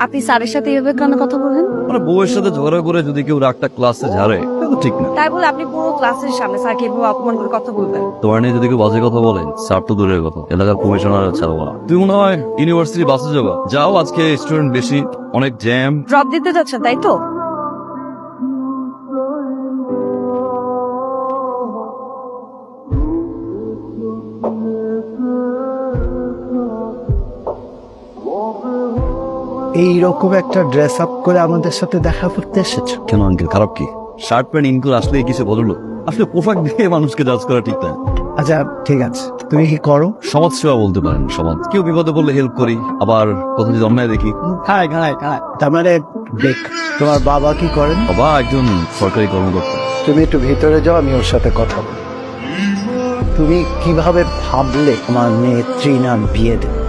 আপনি স্যারের সাথে এভাবে কেন কথা বলেন? মানে বউয়ের সাথে ঝগড়া করে যদি কেউ রাগটা ক্লাসে ঝাড়ে এটা তো ঠিক না। তাই বলে আপনি পুরো ক্লাসের সামনে স্যারকে এভাবে অপমান করে কথা বলবেন? তোমার নিয়ে যদি কেউ বাজে কথা বলেন, স্যার তো দূরের কথা, এলাকার কমিশনার ছাড়বো না। তুমি মনে হয় ইউনিভার্সিটি বাসে যাবা, যাও, আজকে স্টুডেন্ট বেশি, অনেক জ্যাম। ড্রপ দিতে যাচ্ছেন তাই তো? এইরকম একটা ড্রেস আপ করে আমাদের সাথে দেখা করতে এসেছো? কেন আঙ্কেল, খারাপ কি? শার্ট প্যান্ট ইনক্লুড আসলে কিছু বদলো? আসলে পোশাক দিয়ে মানুষকে জাজ করা ঠিক না। আচ্ছা ঠিক আছে, তুমি কি করো? সমাজ সেবা বলতে পারেন। সমাজ, কেউ বিপদে পড়লে হেল্প করি, আবার কোথাও যদি অন্যায় দেখি। তার মানে দেখ, তোমার বাবা কি করেন? বাবা একজন সরকারি কর্মকর্তা। তুমি একটু ভিতরে যাও, আমি ওর সাথে কথা বলি। তুমি কিভাবে ভাবলে আমার মেয়ে ত্রিনার বিয়ে দেবে?